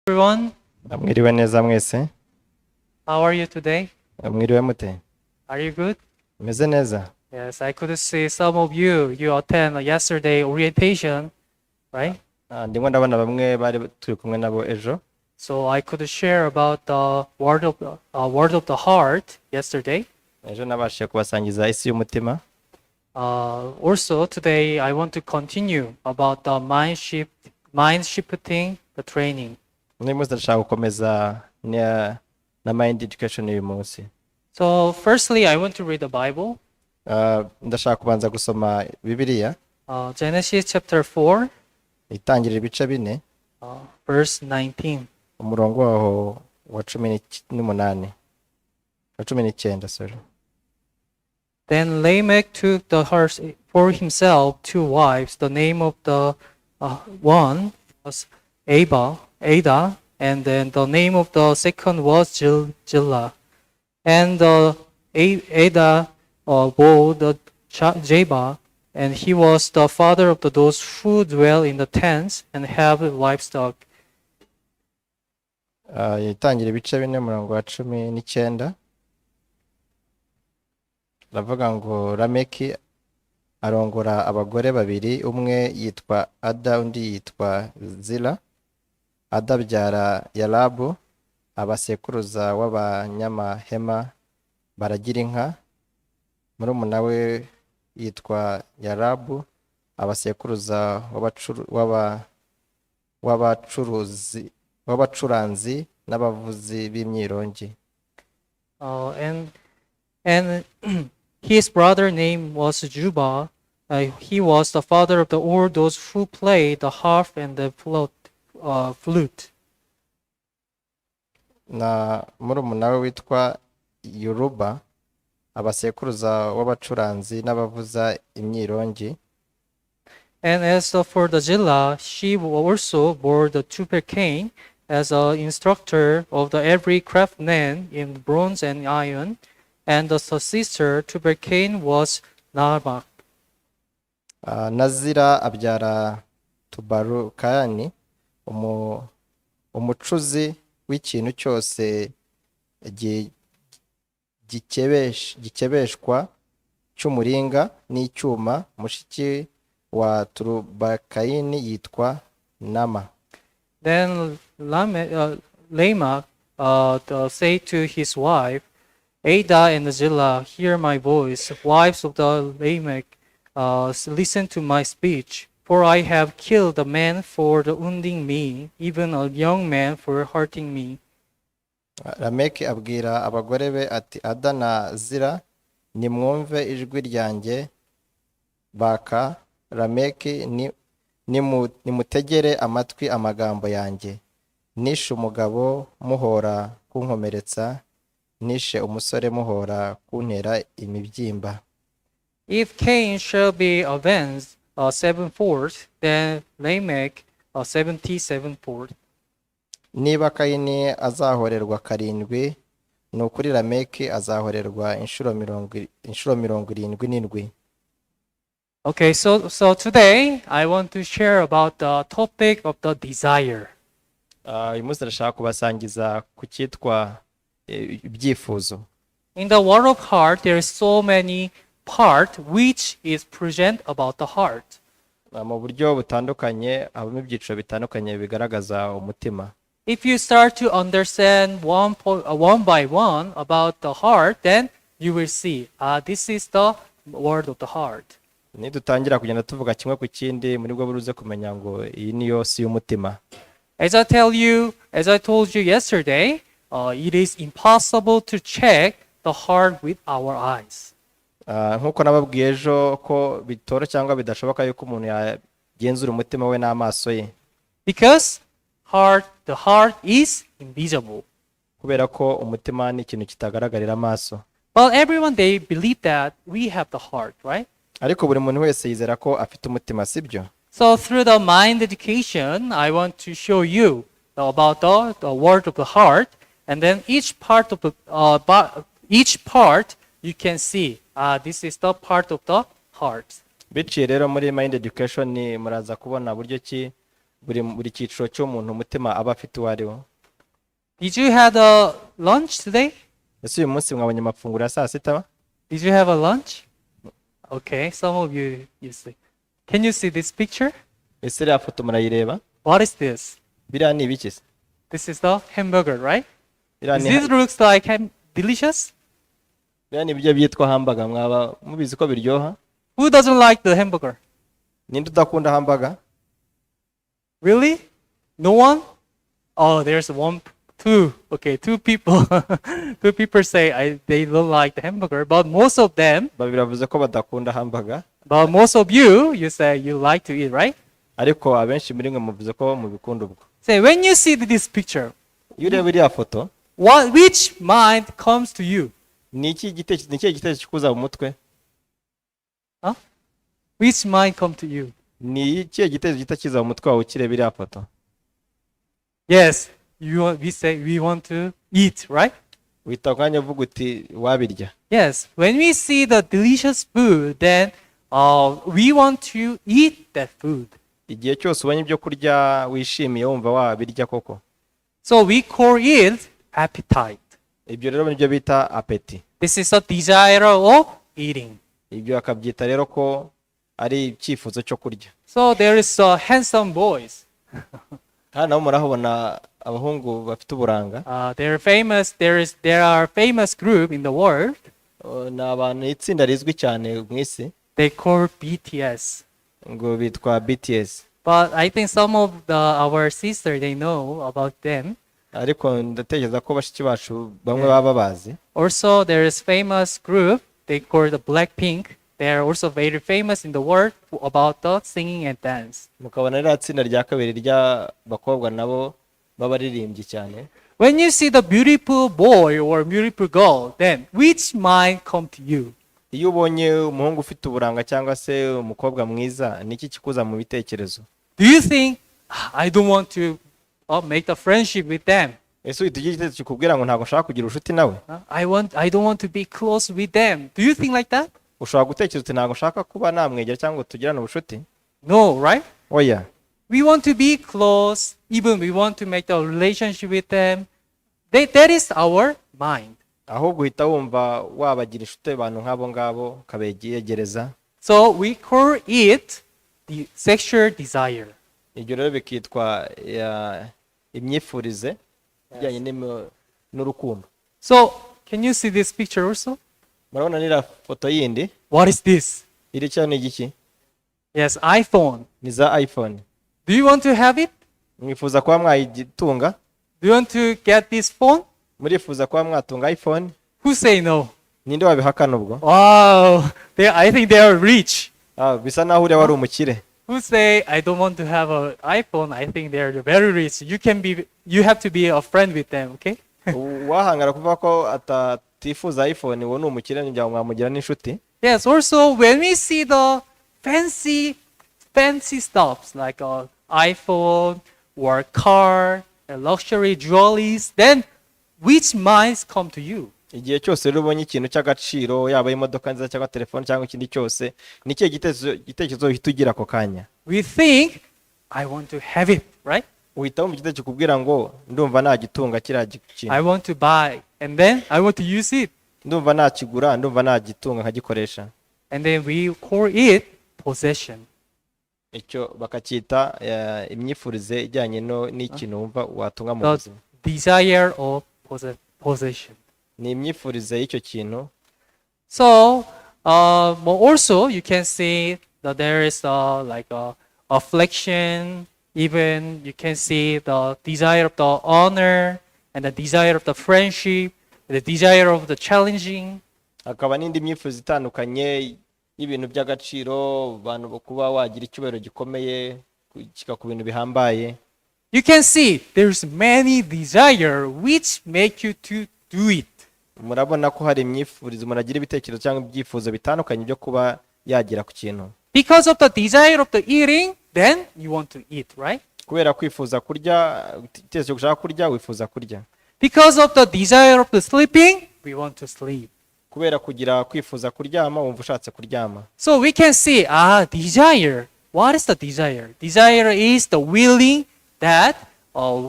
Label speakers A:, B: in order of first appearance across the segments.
A: Everyone,
B: Mwiriwe neza mwese.
A: how are you today?
B: Mwiriwe mute.
A: Are you good?
B: Meze neza.
A: Yes, I could see some of you attend yesterday orientation, right?
B: Ndimo ndabona bamwe bari turi kumwe nabo ejo.
A: So I could share about the word of the heart yesterday.
B: Ejo nabashije kubasangiza isi y'umutima.
A: Also today I want to continue about the mind shifting the training.
B: Uyu munsi ndashaka gukomeza na mind education uyu munsi.
A: So firstly, I want to read the Bible.
B: Ndashaka kubanza gusoma Bibiliya.
A: Genesis chapter 4,
B: Itangirira ibice 4.
A: Verse 19.
B: Umurongo waho wa 18 wa 19 sorry.
A: Then Lamech took the horse for himself 2 wives. The name of the one was Ada, and then the name of the second was Jillah. And Ada bore the Jabal, and he was the father of those who dwell in the tents and have livestock.
B: Itangirira ibice 4 umurongo wa 19. Ravuga ngo Lameki arongora abagore babiri, umwe yitwa Ada undi yitwa Zila. Ada byara Yarabu, abasekuruza w'abanyamahema baragira inka. Murumuna we yitwa Yarabu, abasekuruza w'abacuranzi n'abavuzi b'imyirongi.
A: And his brother name was Jubal. He was the father of all those who played the harp and the flute.
B: Na murumuna we witwa Yoruba, abasekuruza w'abacuranzi n'abavuza imyirongi.
A: And as for the Jillah, she also bore the tubercane as an instructor of every craftsman in bronze and iron. And the sister tubercane was Narmak.
B: Nazira abyara Tubarukani, umucuzi w'ikintu cyose gikebeshwa cy'umuringa n'icyuma. Mushiki wa Turubakayini yitwa Nama.
A: Then Lamech said to his wife, Ada and Zillah, hear my voice. Wives of the Lamech, listen to my speech. For I have killed a man for wounding me, even a young man for hurting me.
B: Lameki abwira abagore be ati, Ada na Zila, nimwumve ijwi ryanjye. Baka Lameki, nimutegere amatwi amagambo yanjye. Nishe umugabo muhora kunkomeretsa, nishe umusore muhora kuntera imibyimba.
A: If Cain shall be avenged 7/4, then Lamech 77/4.
B: Niba Kayini azahorerwa 7, nukuri Lameki azahorerwa inshuro 77.
A: Okay, so today I want to share about the topic of the desire.
B: Uyu munsi ndashaka kubasangiza ku cyitwa ibyifuzo.
A: In the word of heart, there is so many part which is present about the heart.
B: Mu buryo butandukanye, habamo ibyiciro bitandukanye bigaragaza umutima.
A: If you start to understand one by one about the heart, then you will see this is the word of the heart.
B: Nidutangira kugenda tuvuga kimwe ku kindi, muri bwo buruze kumenya ngo iyi niyo si y'umutima.
A: As I told you yesterday, it is impossible to check the heart with our eyes.
B: Nkuko nababwiye ejo ko bitoro cyangwa bidashoboka yuko umuntu yagenzura umutima we n'amaso ye.
A: Because the heart is invisible.
B: Kubera ko umutima ni ikintu kitagaragarira amaso.
A: Well, everyone they believe that we have the heart, right?
B: Ariko buri muntu wese yizera ko afite umutima, sibyo?
A: So through the mind education, I want to show you about the word of the heart, and then each part you can see this is the part of the heart.
B: Biciye rero muri mind education muraza kubona buryo ki buri cyiciro cy'umuntu umutima aba afite uwo ari wo.
A: Did you have a lunch today?
B: Ese uyu munsi mwabonye amafunguro ya saa sita?
A: Did you have a lunch? Okay, some of you see. Can you see this picture?
B: Ese iriya foto murayireba?
A: What is this?
B: Biriya ni ibiki se?
A: This is the hamburger, right?
B: Biriya
A: This looks like delicious.
B: Biriya ni ibyo byitwa hamburger, mwaba mubizi ko biryoha?
A: Who doesn't like the hamburger?
B: Ninde udakunda hamburger?
A: Really? No one? Oh, there's two. Okay, two people. Two people say they don't like the hamburger, but most of them,
B: Babiri bavuze ko badakunda hamburger,
A: but most of you say you like to eat, right?
B: ariko abenshi muri mwe muvuze ko mubikunda ubwo.
A: Say, when you see this picture,
B: Iyo ureba iriya foto,
A: which mind comes to you?
B: ni ikihe gitekerezo kikuza mu mutwe?
A: Huh? Which mind come to you?
B: Ni ikihe gitekerezo gihita kiza mu mutwe wawe ukireba iriya foto?
A: Yes, we say we want to eat, right?
B: Uhita ukanya uvuga uti wabirya.
A: Yes, when we see the delicious food, then we want to eat that food.
B: Igihe cyose ubonye ibyo kurya wishimiye wumva wabirya koko.
A: So we call it appetite.
B: Ibyo rero nibyo bita appetite.
A: This is a desire of eating.
B: Ibyo akabyita rero ko ari icyifuzo cyo kurya.
A: So there is handsome boys.
B: Hano murahabona abahungu bafite uburanga.
A: They're famous. There are famous group in the world.
B: Ni abantu itsinda rizwi cyane mu isi.
A: They call BTS.
B: Ngo bitwa BTS.
A: But I think some of our sisters they know about them.
B: Ariko ndatekereza ko bashiki bacu bamwe baba bazi.
A: Also there is famous group they call the Blackpink. They are also very famous in the world about the singing and dance.
B: Mukabona rero itsinda rya kabiri ry'abakobwa nabo babaririmbyi cyane.
A: When you see the beautiful boy or beautiful girl, then which mind come to you?
B: Iyo ubonye umuhungu ufite uburanga cyangwa se umukobwa mwiza, niki kikuza mu bitekerezo?
A: Do you think I don't want to make a friendship with them?
B: Ese uhita ugira igitekerezo kikubwira ngo ntabwo nshaka kugira ubucuti nawe?
A: I don't want to be close with them. Do you think like that?
B: Ushobora gutekereza uti ntabwo nshaka kuba namwegera cyangwa tugirana ubucuti?
A: No, right?
B: Oya.
A: We want to be close, even we want to make a relationship with them. That is our mind.
B: Ahubwo uhita wumva wabagira inshuti abantu nk'abo ngabo ukabegereza.
A: So we call it the sexual desire.
B: Ibyo rero bikitwa imyifurize ijyanye n'urukundo.
A: So can you see this picture also?
B: Murabona nira foto yindi?
A: What is this?
B: Iri cyane ni igiki?
A: Yes, iPhone.
B: Ni za iPhone.
A: Do you want to have it?
B: Mwifuza kuba mwayitunga?
A: Do you want to get this phone?
B: Murifuza kuba mwatunga iPhone?
A: Who say no?
B: Ninde wabihakana ubwo?
A: Wow, I think they are rich.
B: Bisa naho uriya wari umukire.
A: Who say I don't want to have an iPhone? I think they are very rich. You have to be a friend with them, okay?
B: Wahangara kuvuga ko atatifuza iPhone, uwo ni umukire njya mwamugira n'inshuti.
A: Yes, also when we see the fancy stuffs like an iPhone or car, luxury jewelries, then which minds come to you?
B: Igihe cyose rero ubonye ikintu cy'agaciro yaba imodoka nziza cyangwa telefone cyangwa ikindi cyose, ni kihe gitekerezo uhita ugira ako kanya?
A: We think I want to have it, right?
B: Uhita wumva igitekerezo kikubwira ngo ndumva nagitunga kiriya kintu.
A: I want to buy and then I want to use it.
B: Ndumva nakigura, ndumva nagitunga nkagikoresha.
A: And then we call it possession.
B: Icyo bakacyita imyifurize ijyanye n'ikintu wumva watunga mu
A: The
B: buzima.
A: desire of possession.
B: Ni imyifurize y'icyo kintu.
A: So also you can see that there is like affliction. Even you can see the desire of the honor and the desire of the friendship, the desire of the challenging.
B: Hakaba n'indi myifurize itandukanye y'ibintu by'agaciro, abantu kuba wagira icyubahiro gikomeye kika ku bintu bihambaye.
A: You can see there's many desire which make you to do it.
B: Murabona ko hari imyifurize muragira ibitekerezo cyangwa ibyifuzo bitandukanye byo kuba yagira ku kintu.
A: Because of the desire of the eating, then you want to eat, right?
B: Kubera kwifuza kurya, itekerezo gushaka kurya, wifuza kurya.
A: Because of the desire of the sleeping, we want to sleep.
B: Kubera kugira kwifuza kuryama, wumva ushatse kuryama.
A: So we can see, desire. what is the desire? Desire is the willing that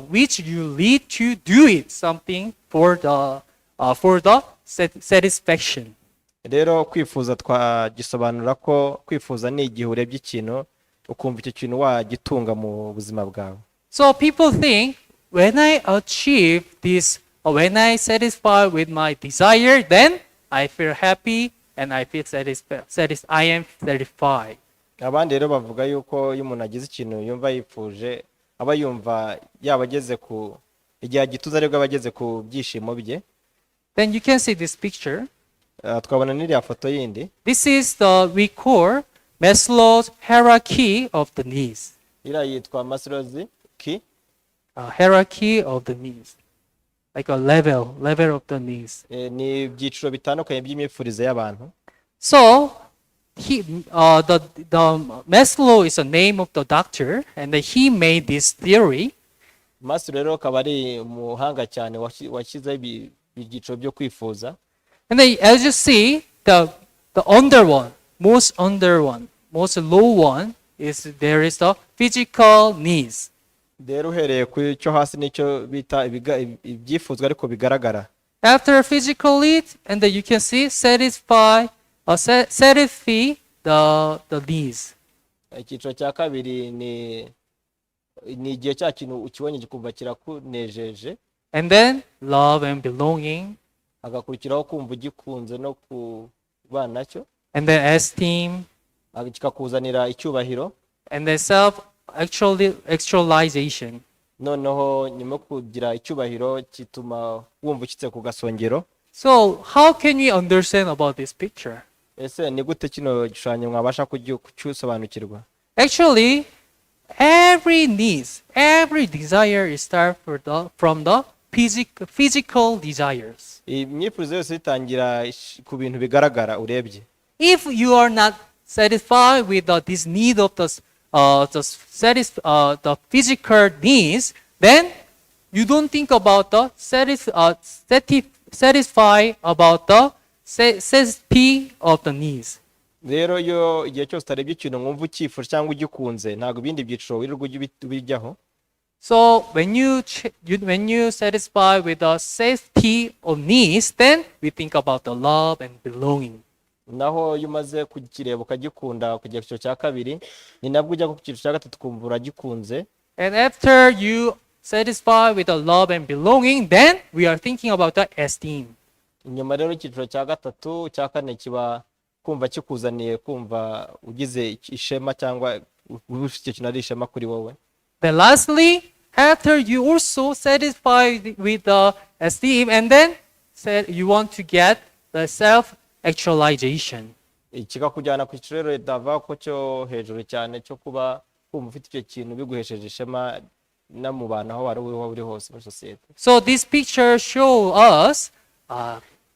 A: which you lead to do it something for the satisfaction.
B: rero kwifuza twagisobanura ko kwifuza ni igihe urebye ikintu ukumva icyo kintu wagitunga mu buzima bwawe.
A: So people think when I achieve this or when I satisfy with my desire, then I feel happy and I feel I am satisfied.
B: Abandi rero bavuga yuko iyo umuntu agize ikintu yumva yifuje aba yumva yaba ageze ku igihe gituza aribwo aba ageze ku byishimo bye.
A: Then you can see this picture.
B: Twabona n'iriya foto yindi.
A: This is the we call Maslow's hierarchy of the needs.
B: Iriya yitwa Maslow's
A: hierarchy of the needs, like a level of the needs.
B: Ni ibyiciro bitandukanye by'imyifurize y'abantu.
A: So the Maslow is the name of the doctor, and he made this theory.
B: Maslow rero akaba ari umuhanga cyane washyizeho ibyiciro byo kwifuza.
A: And then as you see, the most low one is there is the physical needs.
B: Rero uhereye ku cyo hasi nicyo bita ibyifuzwa ariko bigaragara.
A: After physical needs, and then you can see satisfy the needs.
B: Icyiciro cya kabiri ni igihe cya kintu ukibonye gikumva kirakunejeje.
A: And then love and belonging.
B: Agakurikiraho kumva ugikunze no kubana nacyo.
A: And then esteem.
B: Kikakuzanira icyubahiro.
A: And then actualization.
B: Noneho nyuma yo kugira icyubahiro kituma wumva ukitse ku gasongero.
A: So how can we understand about this picture?
B: Ese ni gute kino gishushanyo mwabasha kucyusobanukirwa?
A: Actually, every needs, every desire is start from the physical desires.
B: Imyifurize yose itangira ku bintu bigaragara urebye.
A: If you are not satisfied with this need of the physical needs, then you don't think about the satisfy about the safety of the needs.
B: Rero yo igihe cyose utarebye ikintu mwumva ukifuje cyangwa ugikunze ntabwo ibindi byiciro wirirwa ubijyaho.
A: So when you satisfy with the safety of needs, then we think about the love and belonging.
B: Naho iyo umaze kukireba ukagikunda kujya ku cyiciro cya kabiri ni nabwo ujya ku cyiciro cya gatatu kumva uragikunze.
A: And after you satisfy with the love and belonging, then we are thinking about the esteem.
B: Inyuma rero icyiciro cya gatatu cya kane kiba kumva kikuzaniye kumva ugize ishema cyangwa ufite ikintu ari ishema kuri wowe.
A: Then lastly, after you also satisfy with the esteem, and then you want to get the self-actualization.
B: Kikakujyana ku cyiciro rero dava ko cyo hejuru cyane cyo kuba kumva ufite icyo kintu biguhesheje ishema no mu bantu aho wari uri hose muri sosiyete.
A: So this picture show us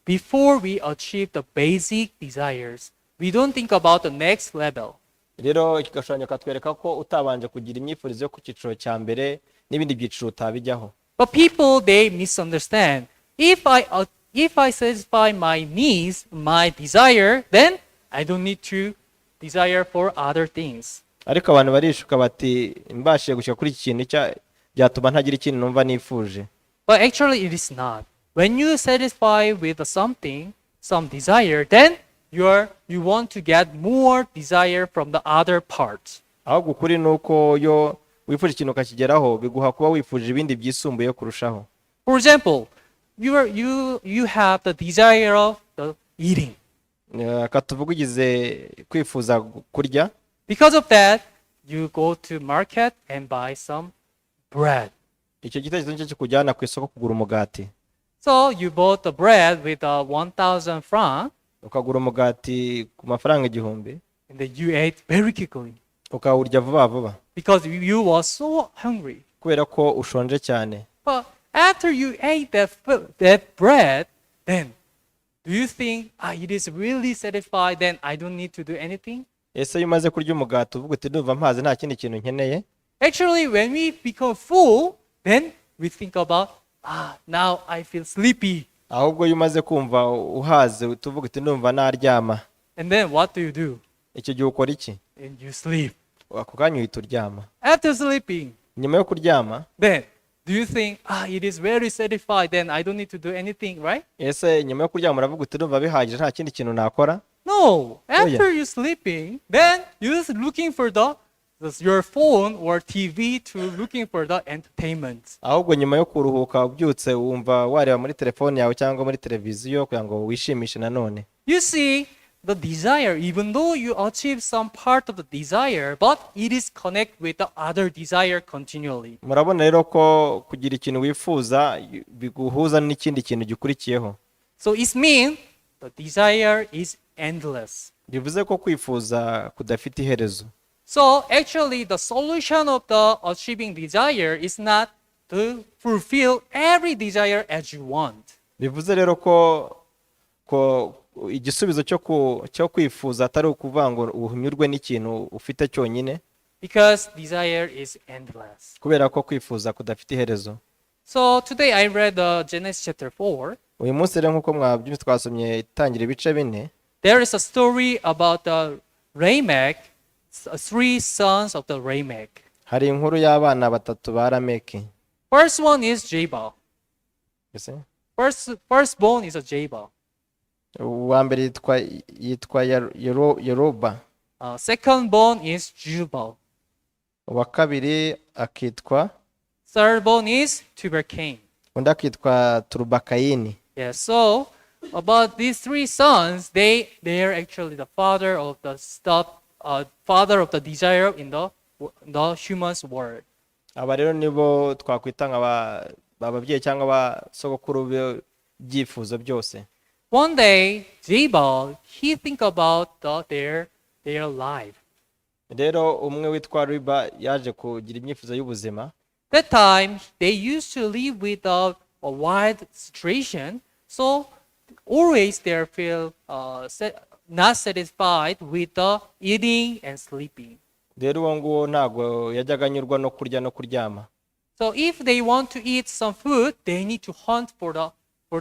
A: before we achieve the basic desires, we don't think about the next level.
B: Rero ikigashushanyo katwereka ko utabanje kugira imyifurizo yo ku cyiciro cya mbere n'ibindi byiciro utabijyaho.
A: But people, they misunderstand. If I satisfy my needs, my desire, then I don't need to desire for other things.
B: Ariko abantu barishuka bati mbashije gushyira kuri iki kintu byatuma ntagira ikintu numva nifuje.
A: But actually it is not. When you satisfy with something, some desire, then you want to get more desire from the other parts.
B: Ahubwo ukuri nuko yo wifuje ikintu ukakigeraho biguha kuba wifuje ibindi byisumbuye kurushaho.
A: For example, you have the desire of the eating.
B: Katuvuga ugize kwifuza kurya.
A: Because of that, you go to market and buy some bread.
B: Icyo gitekerezo nicyo kikujyana ku isoko kugura umugati.
A: So you bought the bread with 1,000 francs.
B: Ukagura umugati ku mafaranga 1,000.
A: And then you ate very quickly.
B: Ukawurya vuba vuba.
A: Because you were so hungry.
B: Kubera ko ushonje cyane.
A: But after you ate that bread, then do you think it is really satisfied, then I don't need to do anything?
B: Ese iyo umaze kurya umugati uvuga uti ndumva mpaze nta kindi kintu nkeneye.
A: Actually, when we become full, then we think about, now I feel sleepy.
B: Ahubwo iyo umaze kumva uhaze tuvuga uti ndumva naryama.
A: And then what do?
B: Icyo gihe ukora iki?
A: And you sleep.
B: ako kanya uhita uryama.
A: After sleeping,
B: Nyuma yo kuryama,
A: then do you think, it is very satisfied, then I don't need to do anything, right?
B: ese nyuma yo kuryama uravuga uti ndumva bihagije nta kindi kintu nakora?
A: No.
B: yeah.
A: After you sleeping, then you're looking for your phone or TV to looking for the entertainment.
B: Ahubwo nyuma yo kuruhuka ubyutse wumva wareba muri telefone yawe cyangwa muri televiziyo kugira ngo wishimishe nanone.
A: You see, the desire, even though you achieve some part of the desire, but it is connected with the other desire continually.
B: Murabona rero ko kugira ikintu wifuza biguhuza n'ikindi kintu gikurikiyeho.
A: So it means the desire is endless.
B: Bivuze ko kwifuza kudafite iherezo.
A: So actually, the solution of the achieving desire is not to fulfill every desire as you want.
B: Bivuze rero ko igisubizo cyo kwifuza atari ukuvuga ngo unyurwe n'ikintu ufite cyonyine.
A: Because desire is endless.
B: Kubera ko kwifuza kudafite iherezo.
A: So today I read Genesis chapter 4.
B: Uyu munsi rero nk'uko mwabyumvise twasomye itangira ibice 4.
A: There is a story about Remit, 3 sons of the Remit.
B: Hari inkuru y'abana batatu ba Lameki.
A: First one is Jabal.
B: Ese?
A: Firstborn is a Jabal.
B: Uwa mbere yitwa Yeroba.
A: Secondborn is Jubal.
B: Uwa kabiri akitwa.
A: Thirdborn is Tubal-Cain.
B: Undi akitwa Turubakayini.
A: Yeah, so about these 3 sons, they are actually the father of the desire in the human's world.
B: Aba rero nibo twakwita ababyeyi cyangwa abasogokuru b'ibyifuzo byose.
A: One day, Jabal, he think about their life.
B: Rero umwe witwa Riba yaje kugira imyifuzo y'ubuzima.
A: That time, they used to live with a wild situation, so always they feel not satisfied with the eating and sleeping.
B: Rero uwo nguwo ntabwo yajyaga anyurwa no kurya no kuryama.
A: So if they want to eat some food, they need to hunt for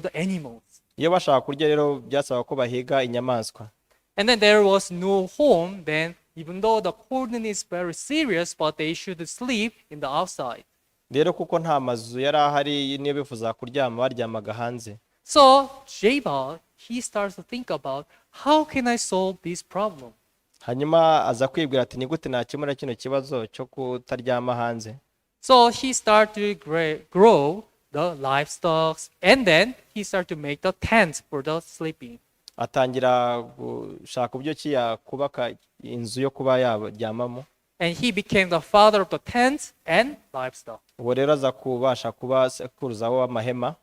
A: the animals.
B: Iyo bashaka kurya rero byasaba ko bahiga inyamaswa.
A: And then there was no home, then even though the cold is very serious, but they should sleep in the outside.
B: Rero kuko nta mazu yari ahari niyo bifuza kuryama baryamaga hanze.
A: So Jabal, he starts to think about, how can I solve this problem?
B: Hanyuma aza kwibwira ati ni gute nakemura kino kibazo cyo kutaryama hanze.
A: So he started to grow the livestock, and then he started to make the tents for the sleeping.
B: Atangira gushaka uburyo ki yakubaka inzu yo kuba yaryamamo.
A: And he became the father of the tents and livestock.
B: Ubu rero aza kubasha kuba sekuruzaho amahema.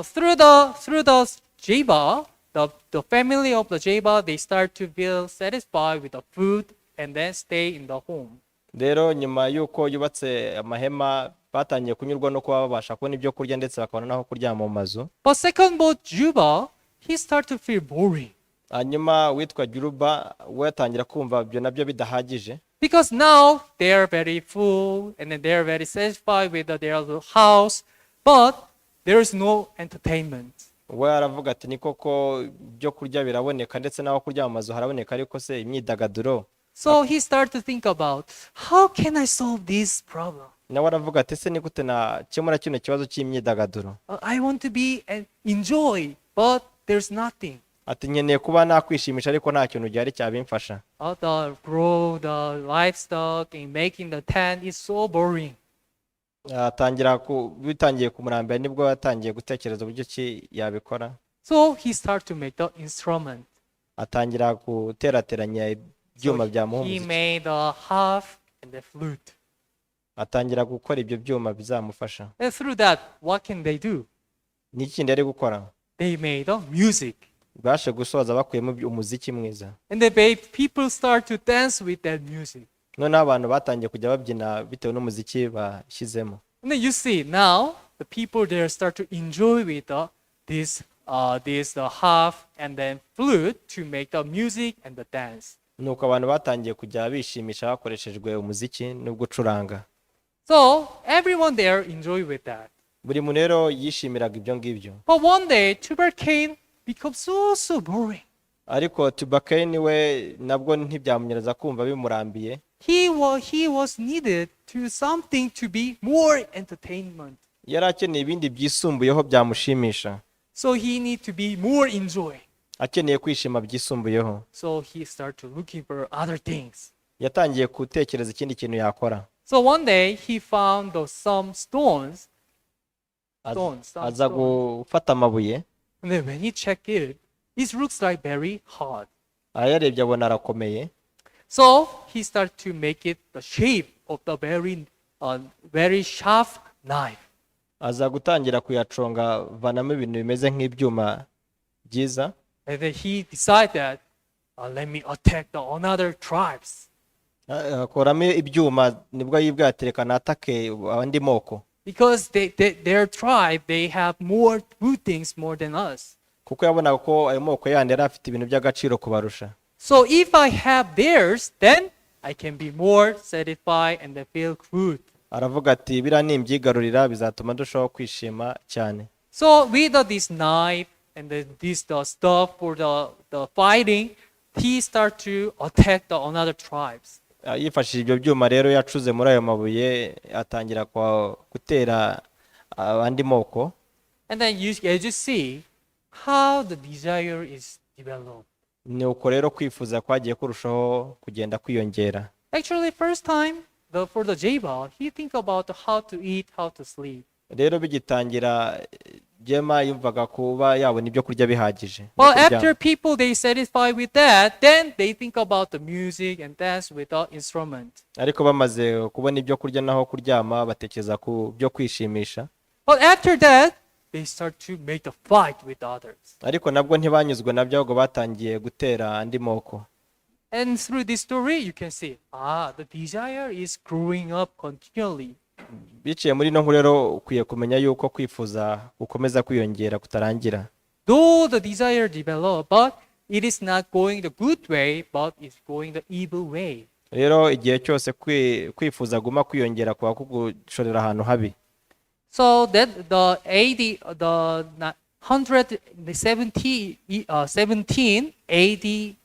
A: Through the Jabal, the family of the Jabal, they start to feel satisfied with the food and then stay in the home.
B: Rero nyuma yuko yubatse amahema batangiye kunyurwa no kuba babasha kubona ibyo kurya ndetse bakabona naho kuryama mu mazu.
A: But secondborn Jubal, he started to feel boring.
B: Hanyuma witwa Juruba we atangira kumva ibyo nabyo bidahagije.
A: Because now they are very full and then they are very satisfied with their house, but there is no entertainment.
B: We aravuga ati ni koko byo kurya biraboneka ndetse naho kurya mu mazu haraboneka ariko se imyidagaduro.
A: So he started to think about, how can I solve this problem?
B: Nawe aravuga ati se ni gute nakemura kino kibazo cy'imyidagaduro.
A: I want to be and enjoy, but there's nothing.
B: Ati nkeneye kuba nakwishimisha ariko nta kintu gihari cyabimfasha.
A: Grow the livestock and making the tent is so boring.
B: Bitangiye kumurambira nibwo yatangiye gutekereza uburyo ki yabikora.
A: So he started to make the instrument.
B: Atangira guterateranya ibyuma byamuha
A: He
B: umuziki.
A: made the harp and the flute.
B: Atangira gukora ibyo byuma bizamufasha.
A: And through that, what can they do?
B: Ni ikindi ari gukora.
A: They made the music.
B: Bashe gusoza bakuyemo umuziki mwiza.
A: And the people start to dance with that music.
B: None abantu batangiye kujya babyina bitewe n'umuziki bashyizemo.
A: And then you see now the people there start to enjoy with the harp and then flute to make the music and the dance.
B: Nuko abantu batangiye kujya bishimisha hakoreshejwe umuziki no gucuranga.
A: So everyone there enjoy with that.
B: Buri muntu rero yishimiraga ibyo ngibyo.
A: But one day Tubal-Cain becomes so boring.
B: Ariko Tubal-Cain we nabwo ntibyamunyereza kumva bimurambiye.
A: he was needed to something to be more entertainment.
B: yari akeneye ibindi byisumbuyeho byamushimisha,
A: So he need to be more enjoy.
B: akeneye kwishima byisumbuyeho.
A: So he start to looking for other things.
B: Yatangiye gutekereza ikindi kintu yakora.
A: So one day he found some stones. Some
B: Aza
A: stones.
B: gufata amabuye,
A: And then when he checked it looks like very hard.
B: ayarebye abona arakomeye,
A: So he started to make it the shape of the very sharp knife.
B: aza gutangira kuyaconga vanamo ibintu bimeze nk'ibyuma byiza.
A: And then he decided that let me attack the another tribes.
B: Akoramo ibyuma, nibwo yibwira ati reka natake andi moko,
A: Because their tribe, they have more good things more than us.
B: kuko yabonaga ko ayo moko yandi yari afite ibintu by'agaciro kubarusha.
A: So if I have theirs, then I can be more satisfied and feel good.
B: Aravuga ati biriya nimbyigarurira bizatuma ndushaho kwishima cyane.
A: So with this knife and the stuff for the fighting, he start to attack the another tribes.
B: Yifashishije ibyo byuma rero yacuze muri ayo mabuye, atangira gutera andi moko.
A: And then as you see how the desire is developed.
B: Ni uko rero kwifuza kwagiye kurushaho kugenda kwiyongera.
A: Actually, first time for the Jabal, he think about how to eat, how to sleep.
B: Rero bigitangira Jema yumvaga kuba yabona ibyo kurya bihagije.
A: Well, after people they satisfied with that, then they think about the music and dance without instrument.
B: Ariko bamaze kubona ibyo kurya naho kuryama batekereza ku byo kwishimisha.
A: But after that, they start to make the fight with others.
B: Ariko nabwo ntibanyuzwe nabyo, ahubwo batangiye gutera andi moko.
A: And through this story, you can see, the desire is growing up continually.
B: Biciye muri no nkuru rero ukwiye kumenya yuko kwifuza gukomeza kwiyongera kutarangira.
A: Though the desire develop, but it is not going the good way, but it's going the evil way.
B: Rero igihe cyose kwifuza guma kwiyongera kwa kugushorera ahantu habi.
A: So that the 117 AD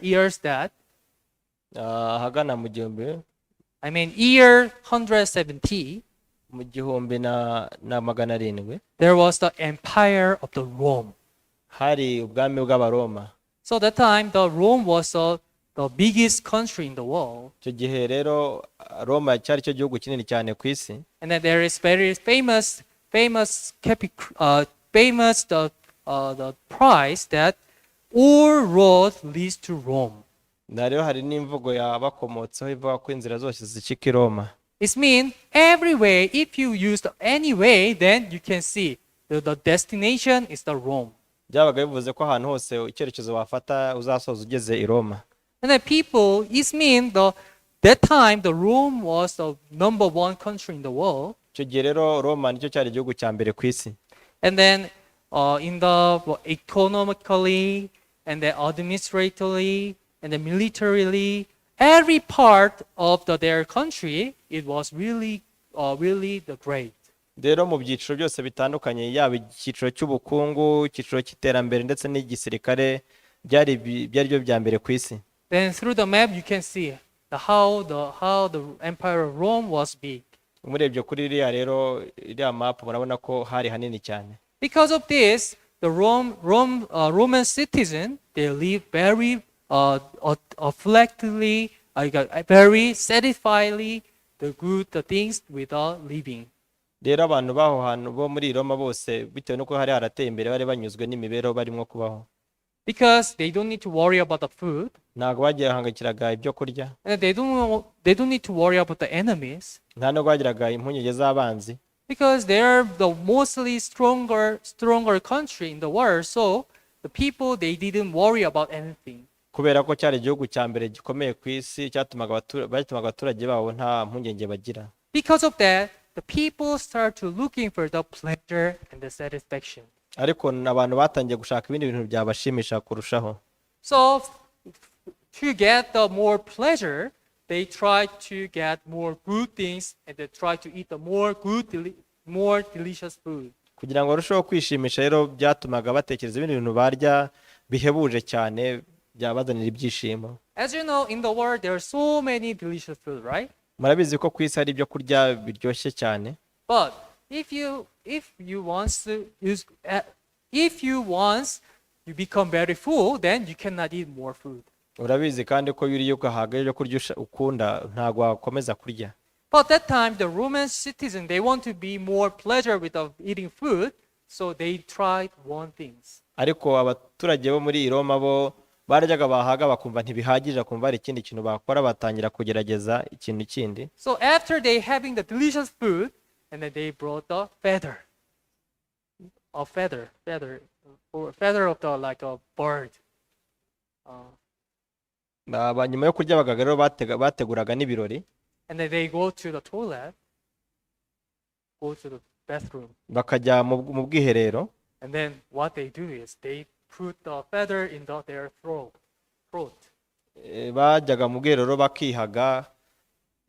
A: years that
B: Ahagana mu gihumbi,
A: I mean year 170,
B: mu gihumbi na magana arindwi,
A: there was the empire of the Rome.
B: hari ubwami bw'Abaroma.
A: So that time the Rome was the biggest country in the world.
B: Icyo gihe rero Roma cyari cyo gihugu kinini cyane ku isi.
A: And then there is very famous the price that all roads leads to Rome.
B: Na rero hari n'imvugo yabakomotseho ivuga ko inzira zose zicika i Roma.
A: It means every way, if you use any way, then you can see the destination is the Rome.
B: Byabaga bivuze ko ahantu hose icyerekezo wafata uzasoza ugeze i Roma.
A: And then people, it means that time the Rome was the #1 country in the world.
B: Icyo gihe rero Roma nicyo cyari igihugu cya mbere ku isi.
A: And then in the economically and then administratively and then militarily, every part of their country, it was really the great.
B: Rero mu byiciro byose bitandukanye, yaba icyiciro cy'ubukungu, icyiciro cy'iterambere ndetse n'igisirikare, byari byo bya mbere ku isi.
A: Then through the map you can see how the empire of Rome was big.
B: Umurebye kuri iriya map murabona ko hari hanini cyane.
A: Because of this, the Roman citizen, they live very afflictively, very satisfiedly the things without living.
B: Rero abantu baho hantu bo muri Roma bose bitewe nuko hari harateye imbere bari banyuzwe n'imibereho barimo kubaho.
A: Because they don't need to worry about the food.
B: Ntabwo bagihangayikiraga ibyo kurya.
A: And they don't need to worry about the enemies.
B: Nta nubwo bagiraga impungenge z'abanzi.
A: Because they are the mostly stronger country in the world, so the people they didn't worry about anything.
B: Kubera ko cyari igihugu cya mbere gikomeye ku isi, cyatumaga abaturage babo nta mpungenge bagira.
A: Because of that, the people start to looking for the pleasure and the satisfaction.
B: Ariko abantu batangiye gushaka ibindi bintu byabashimisha kurushaho.
A: So to get the more pleasure, they try to get more good things and they try to eat the more delicious food.
B: Kugira ngo barusheho kwishimisha rero byatumaga batekereza ibindi bintu barya bihebuje cyane byabazanira ibyishimo.
A: As you know, in the world there are so many delicious food, right?
B: Murabizi ko ku isi hari ibyo kurya biryoshye cyane,
A: But if you want to use if you once you become very full, then you cannot eat more food.
B: urabizi kandi ko iyo uriye ugahaga ibyo kurya ukunda ntabwo wakomeza kurya.
A: But that time, the Roman citizens, they want to be more pleasure with eating food, so they tried one things.
B: Ariko abaturage bo muri Roma bo baryaga bahaga bakumva ntibihagije, bakumva hari ikindi kintu bakora, batangira kugerageza ikintu kindi.
A: So after they having the delicious food, and then they brought the feather, or feather of the like a bird.
B: Nyuma yo kurya abagabo rero bateguraga n'ibirori,
A: And then they go to the toilet, go to the bathroom.
B: bakajya mu bwiherero,
A: And then what they do is they put the feather in their throat.
B: bajyaga mu bwiherero bakihaga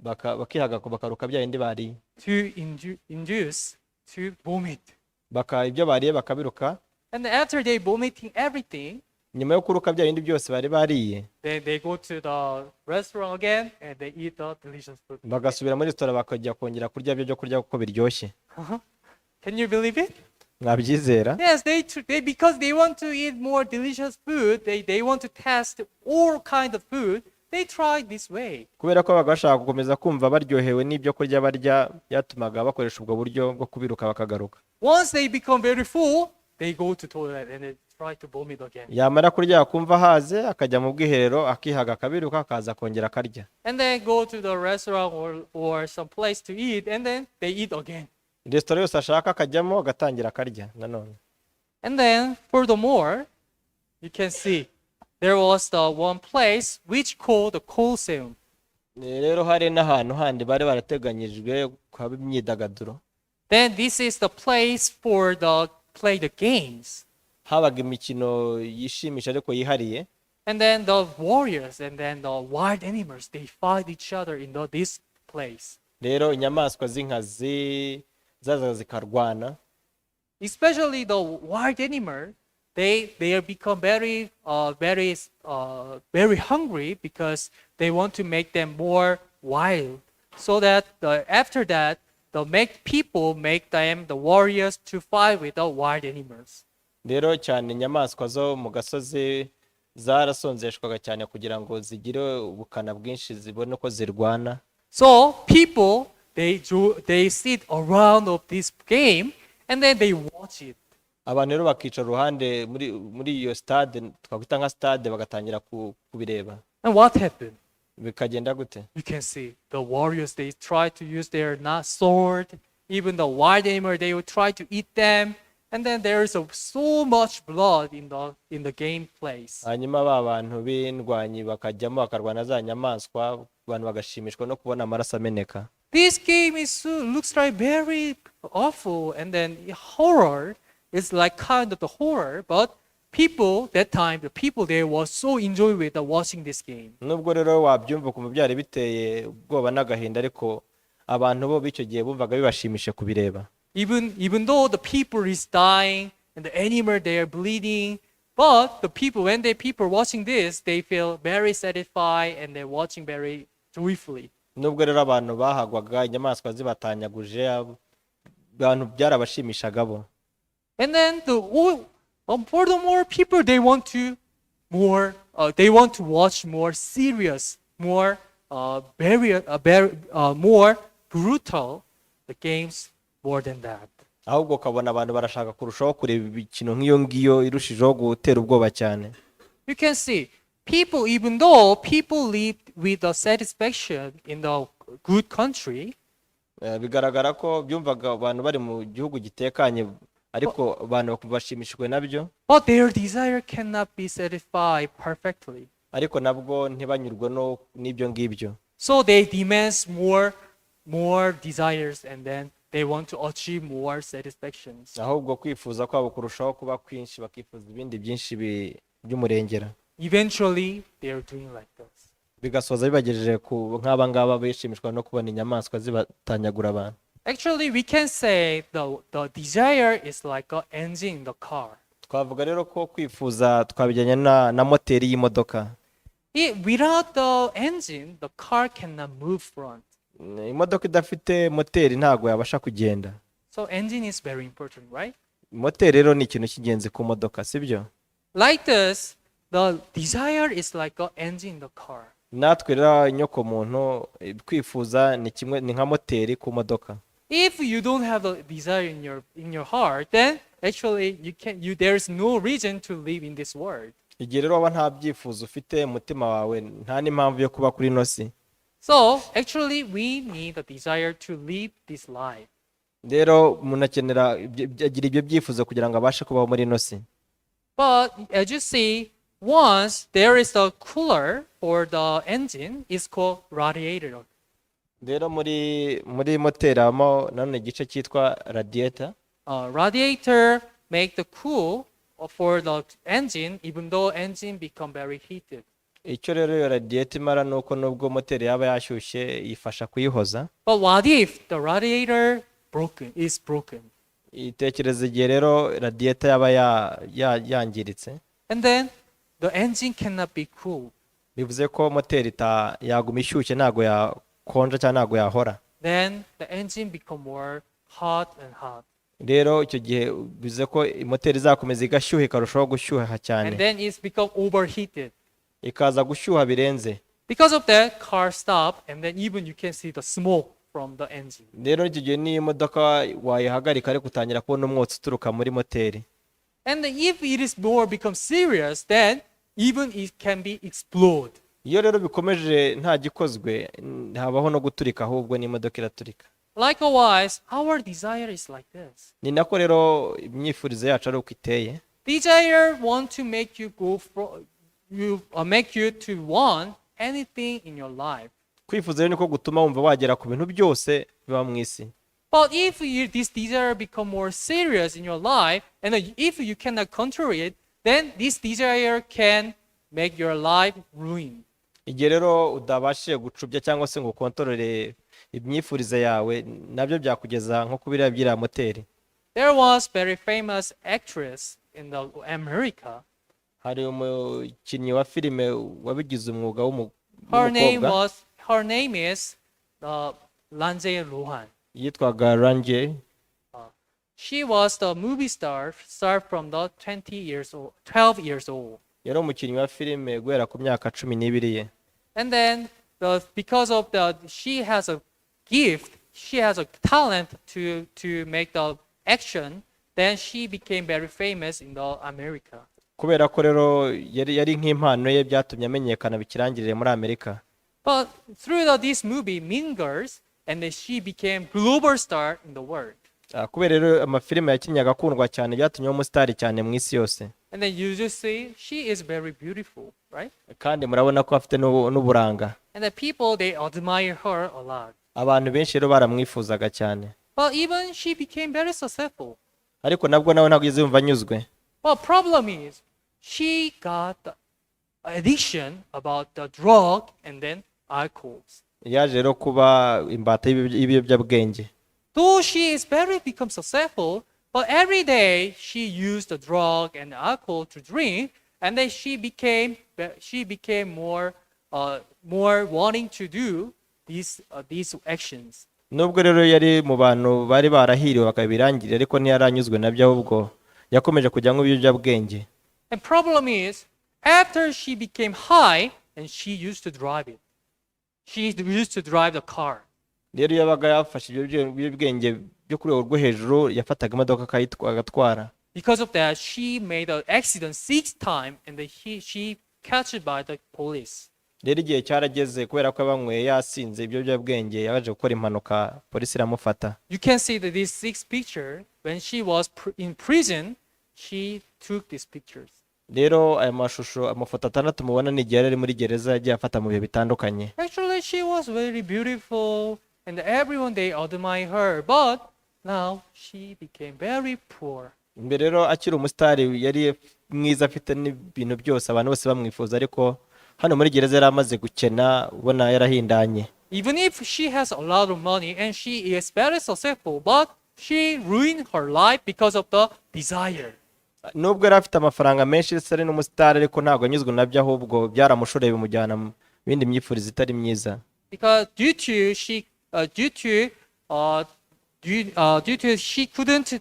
B: bakaruka bya bindi bariye,
A: To induce to vomit.
B: ibyo bariye bakabiruka.
A: And then after they vomiting everything,
B: Nyuma yo kuruka bya bindi byose bari bariye,
A: then they go to the restaurant again and they eat the delicious food.
B: bagasubira muri resitora bakajya kongera kurya byo kurya kuko biryoshye.
A: Can you believe it?
B: Mwabyizera?
A: Yes, they because they want to eat more delicious food, they want to test all kind of food, they try this way.
B: Kubera ko babaga bashaka gukomeza kumva baryohewe n'ibyo kurya barya, byatumaga bakoresha ubwo buryo bwo kubiruka bakagaruka.
A: Once they become very full, they go to toilet and they try to vomit again.
B: Yamara kurya akumva haze akajya mu bwiherero akihaga akabiruka akaza kongera akarya.
A: And then go to the restaurant or some place to eat, and then they eat again.
B: Resitora yose ashaka akajyamo agatangira akarya nanone.
A: And then furthermore, you can see there was the one place which called the Colosseum.
B: Rero hari n'ahantu handi bari barateganyijwe kuhaba imyidagaduro.
A: Then this is the place for play the games.
B: Habaga imikino yishimisha ariko yihariye.
A: And then the warriors and then the wild animals, they fight each other in this place.
B: Rero inyamaswa z'inkazi zaza zikarwana.
A: Especially the wild animal, they become very hungry because they want to make them more wild, so that after that make them the warriors to fight with the wild animals.
B: Rero cyane inyamaswa zo mu gasozi zarasonzeshwaga cyane kugira ngo zigire ubukana bwinshi zibone ko zirwana.
A: So people they sit around of this game and then they watch it.
B: Abantu rero bakicara uruhande muri iyo stade, twakwita nka stade, bagatangira kubireba.
A: And what happened?
B: Bikagenda gute?
A: You can see the warriors, they try to use their sword. Even the wild animal, they will try to eat them. And then there is so much blood in the game place.
B: Hanyuma ba bantu b'indwanyi bakajyamo bakarwana za nyamaswa, abantu bagashimishwa no kubona amaraso ameneka.
A: This game looks like very awful, and then horror is like kind of the horror, but the people there was so enjoy with watching this game.
B: Nubwo rero wabyumva ukumva byari biteye ubwoba n'agahinda, ariko abantu bo b'icyo gihe bumvaga bibashimishe kubireba.
A: Even though the people is dying and the animal they are bleeding, but the people people watching this, they feel very satisfied and they're watching very joyfully.
B: Nubwo rero abantu bahagwaga inyamaswa zibatanyaguje, abantu byarabashimishaga bo.
A: And then furthermore, people they want to watch more serious, more more brutal the games more than that.
B: Ahubwo ukabona abantu barashaka kurushaho kureba imikino nk'iyo ngiyo irushijeho gutera ubwoba cyane.
A: You can see even though people lived with the satisfaction in the good country,
B: bigaragara ko byumvaga abantu bari mu gihugu gitekanye, ariko abantu bashimishijwe nabyo,
A: but their desire cannot be satisfied perfectly.
B: Ariko nabwo ntibanyurwe n'ibyo ngibyo.
A: So they demand more desires, and then they want to achieve more satisfactions.
B: Ahubwo kwifuza kwabo kurushaho kuba kwinshi, bakifuza ibindi byinshi by'umurengera.
A: Eventually they are doing like this.
B: Bigasoza bibagejeje ku nk'aba ngaba bishimishwa no kubona inyamaswa zibatanyagura abantu.
A: Actually, we can say the desire is like an engine in the car.
B: twavuga rero ko kwifuza twabijyanye na moteri y'imodoka.
A: Without the engine, the car cannot move front.
B: Imodoka idafite moteri ntabwo yabasha kugenda.
A: So engine is very important, right?
B: Moteri rero ni ikintu cy'ingenzi ku modoka, sibyo?
A: Like this, the desire is like an engine in the car.
B: Natwe rero inyoko muntu kwifuza ni kimwe ni nka moteri ku modoka.
A: If you don't have the desire in your heart, then actually there is no reason to live in this world.
B: Igihe rero waba nta byifuzo ufite mutima wawe nta n'impamvu yo kuba kuri nosi.
A: So actually we need a desire to live this life.
B: Rero umuntu akenera agira ibyo byifuzo kugira ngo abashe kubaho muri nosi.
A: But as you see, once there is a cooler for the engine, it's called radiator.
B: Rero muri moteri habamo nanone igice cyitwa radiator.
A: Radiator make the cool for the engine, even though engine become very heated.
B: Icyo rero iyo radiator imara nuko nubwo moteri yaba yashyushye yifasha kuyihoza.
A: But what if the radiator is broken?
B: Itekereza igihe rero radiator yaba yangiritse.
A: And then the engine cannot be cool.
B: Bivuze ko moteri yaguma ishyushye ntago yakonja cyangwa ntago yahora.
A: Then the engine become more hot and hot.
B: Rero icyo gihe bivuze ko moteri izakomeza igashyuha ikarushaho gushyuha cyane.
A: And then it's become overheated.
B: Ikaza gushyuha birenze.
A: Because of that, car stop, and then even you can see the smoke from the engine.
B: Rero icyo gihe niyo imodoka wayihagarika ariko utangira kubona umwotsi uturuka muri moteri.
A: And then if it is more become serious, then even it can be explode.
B: Iyo rero bikomeje nta gikozwe habaho no guturika ahubwo n'imodoka iraturika.
A: Likewise, our desire is like this.
B: Ni nako rero imyifurizo yacu ari uko iteye.
A: Desire want to make you make you to want anything in your life.
B: Kwifuza rero niko gutuma wumva wagera ku bintu byose biba mu isi.
A: But if this desire become more serious in your life, and if you cannot control it, then this desire can make your life ruin.
B: Igihe rero udabashije gucubya cyangwa se ngo kontrole imyifurize yawe nabyo byakugeza nko kubira byira moteri.
A: There was very famous actress in the America.
B: Hari umukinnyi wa filime wabigize umwuga
A: Her name is Lanjay Rohan.
B: Yitwaga Ranje.
A: She was the movie star from the 12 years old.
B: Yari umukinnyi wa filime guhera ku myaka 12 ye.
A: And then because of she has a gift, she has a talent to make the action, then she became very famous in the America.
B: Kubera ko rero yari nk'impano ye byatumye amenyekana bikirangirire muri Amerika.
A: But through this movie Mean Girls, and then she became global star in the world.
B: Kubera rero amafilime yakinyaga akundwa cyane byatumye umustar cyane mu isi yose.
A: And then you just see she is very beautiful, right?
B: Kandi murabona ko afite n'uburanga.
A: And the people they admire her a lot.
B: Abantu benshi rero baramwifuzaga cyane.
A: But even she became very successful.
B: Ariko nabwo nawe ntabwo yumva anyuzwe.
A: But problem is she got the addiction about the drug and then alcohols.
B: Yaje rero kuba imbata y'ibiyobyabwenge.
A: Though she is become successful, but every day she used the drug and alcohol to drink, and then she became more wanting to do these actions.
B: Nubwo rero yari mu bantu bari barahiriwe bakabirangirira ariko ntiyaranyuzwe nabyo ahubwo yakomeje kujya mu biyobyabwenge.
A: And problem is after she became high and she used to drive it. She used to drive the car.
B: Rero yabaga yafashe ibiyobyabwenge byo kuri urwo hejuru yafataga imodoka agatwara.
A: Because of that, she made an accident 6 times and then she catched by the police.
B: Rero igihe cyarageze kubera ko banyweye yasinze ibiyobyabwenge yaje gukora impanuka polisi iramufata.
A: You can see that this 6th picture when she was in prison, she took these pictures.
B: Rero aya mashusho amafoto 6 mubona ni igihe ari muri gereza yagiye afata mu bihe bitandukanye.
A: Actually, she was very beautiful and everyone they admire her, but now she became very poor.
B: Mbere rero akiri umusitari yari mwiza afite n'ibintu byose abantu bose bamwifuza ariko hano muri gereza yari amaze gukena ubona yarahindanye.
A: Even if she has a lot of money and she is very successful, but she ruined her life because of the desire.
B: nubwo yari afite amafaranga menshi se ari n'umusitari ariko ntabwo anyuzwe nabyo ahubwo byaramushoreye bimujyana mu bindi myifurizo itari myiza
A: Because due to she couldn't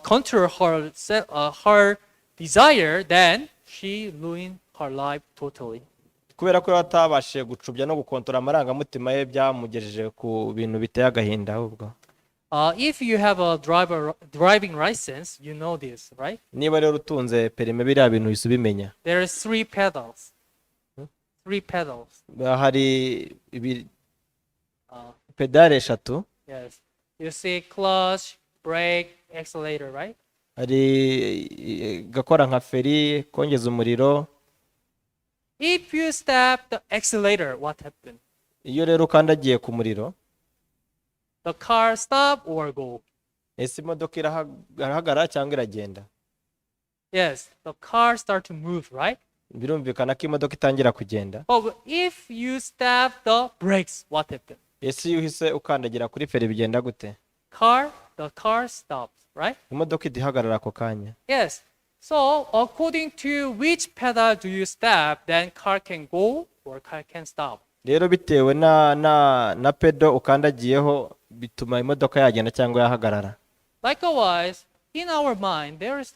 A: control her desire, then she ruined her life totally.
B: kubera ko atabashije gucubya no gukontorora amarangamutima ye byamugejeje ku bintu biteye agahinda ahubwo
A: If you have a driving license, you know this, right?
B: niba rero utunze perime biriya bintu uhise ubimenya
A: There are three pedals. Three pedals.
B: hari
A: Uh,
B: pedale eshatu
A: yes. You see clutch, brake, accelerator, right?
B: hari gakora nka feri kongeza umuriro
A: If you step the accelerator, what happened?
B: iyo rero ukandagiye ku muriro
A: The car stop or go?
B: ese imodoka irahagarara cyangwa iragenda
A: Yes, the car start to move, right?
B: birumvikana ko imodoka itangira kugenda
A: But if you step the brakes, what happened?
B: ese iyo uhise ukandagira kuri feri bigenda gute
A: The car stops, right?
B: imodoka ihagarara ako kanya
A: Yes. So according to which pedal do you step, then car can go or car can stop.
B: rero bitewe na pedo ukandagiyeho bituma imodoka yagenda cyangwa yahagarara
A: Likewise, in our mind, there is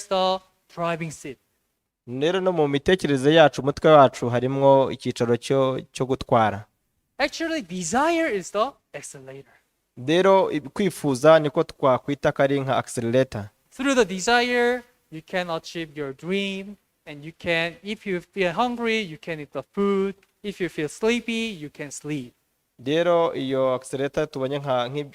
A: the driving seat.
B: rero no mu mitekerereze yacu umutwe wacu harimo icyicaro cyo gutwara
A: Actually, desire is the accelerator.
B: rero kwifuza niko twakwita ko ari nka accelerator
A: Through the desire, you can achieve your dream, and you can, if you feel hungry, you can eat the food. If you feel sleepy, you can sleep.
B: rero iyo accelerator tubonye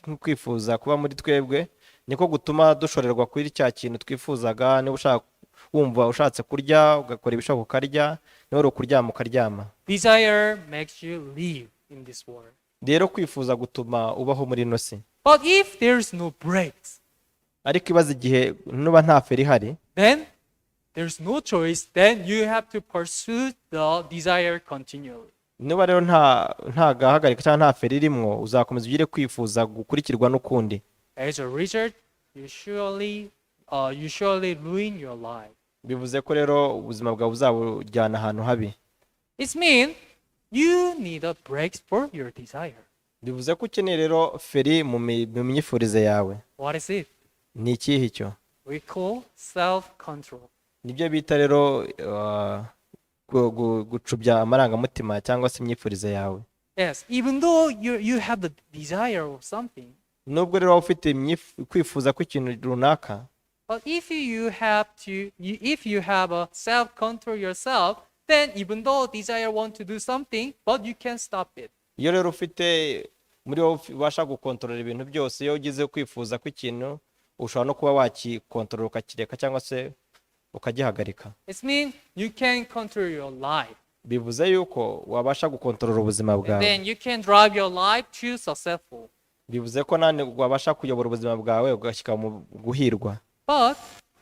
B: nk'kwifuza kuba muri twebwe niko gutuma dushorerwa kuri cya kintu twifuzaga niba ushaka wumva ushatse kurya ugakora ibishoboka ukarya niba uri ukuryama ukaryama
A: Desire makes you live in this world.
B: rero kwifuza gutuma ubaho muri ino si
A: But if there is no brakes,
B: ariko ibaze igihe nuba nta feri ihari
A: then there's no choice. Then you have to pursue the desire continually.
B: niba rero nta gahagarika cyangwa nta feri irimwo uzakomeza ugire kwifuza gukurikirwa n'ukundi
A: As a result, you surely ruin your life.
B: bivuze ko rero ubuzima bwawe buzabujyana ahantu habi
A: It means you need a brakes for your desire.
B: bivuze ko ukeneye rero feri mu myifurize yawe
A: What is it?
B: ni ikihe icyo
A: We call self-control.
B: nibyo bita rero gucubya amarangamutima cyangwa se imyifurize yawe
A: Yes, even though you have the desire of something,
B: nubwo rero waba ufite kwifuza kw'ikintu runaka
A: but if you have a self-control yourself, then even though desire want to do something, but you can stop it.
B: iyo rero ufite muri wowe ubasha gukontorora ibintu byose iyo ugize kwifuza kw'ikintu ushobora no kuba wakikontorora ukakireka cyangwa se ukagihagarika
A: It means you can control your life.
B: bivuze yuko wabasha gukontorora ubuzima
A: And
B: bwawe
A: then you can drive your life to successful.
B: bivuze ko nane wabasha kuyobora ubuzima bwawe ugashyika mu guhirwa
A: But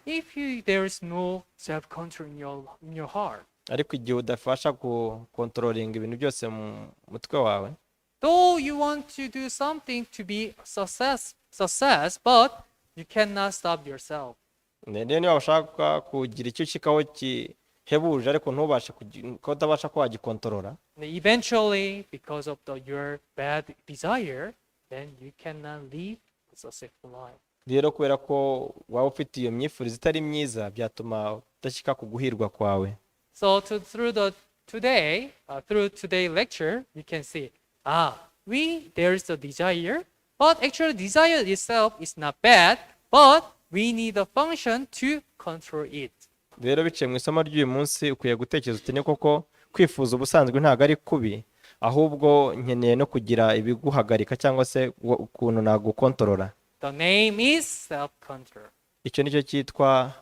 A: if there is no self-control in your heart,
B: ariko igihe udafasha gukontrolinga ibintu byose mu mutwe wawe
A: though you want to do something to be success, but you cannot stop yourself.
B: rero niba bashaka kugira icyo ukikaho gihebuje ariko ntubashe ko utabasha ko wagikontorora
A: Eventually, because of your bad desire, then you cannot live a successful life.
B: rero kubera ko waba ufite iyo myifurize itari myiza byatuma udashyika ku guhirwa kwawe
A: So through today lecture, you can see, there is a desire, but actually desire itself is not bad, but we need a function to control it.
B: rero biciye mu isomo ry'uyu munsi ukwiye gutekereza uti ni koko kwifuza ubusanzwe ntabwo ari kubi ahubwo nkeneye no kugira ibiguhagarika cyangwa se ukuntu nagukontorora
A: The name is self-control.
B: icyo nicyo cyitwa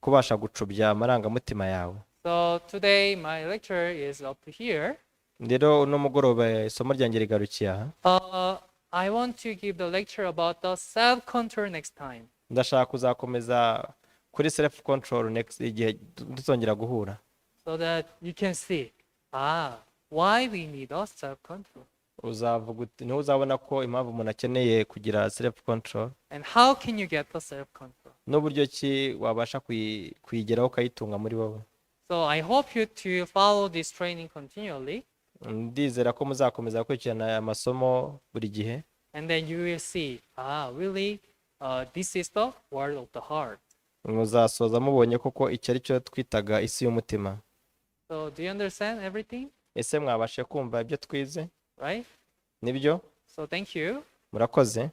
B: kubasha gucubya amarangamutima yawe
A: So today my lecture is up here.
B: rero uno mugoroba isomo ryanjye rigarukiye aha
A: I want to give the lecture about the self-control next time.
B: ndashaka kuzakomeza kuri self control next igihe dutongera guhura
A: So that you can see, why we need a self-control.
B: uzavuga niho uzabona ko impamvu umuntu akeneye kugira self control
A: And how can you get the self-control?
B: n'uburyo ki wabasha kuyigeraho ukayitunga muri wowe.
A: So I hope you to follow this training continually,
B: Ndizera ko muzakomeza gukurikirana aya masomo buri gihe,
A: and then you will see, really, this is the word of the heart.
B: muzasoza mubonye koko icyo ari cyo twitaga isi y'umutima.
A: So do you understand everything?
B: Ese mwabashe kumva ibyo twize?
A: Right?
B: Nibyo?
A: So thank you.
B: Murakoze.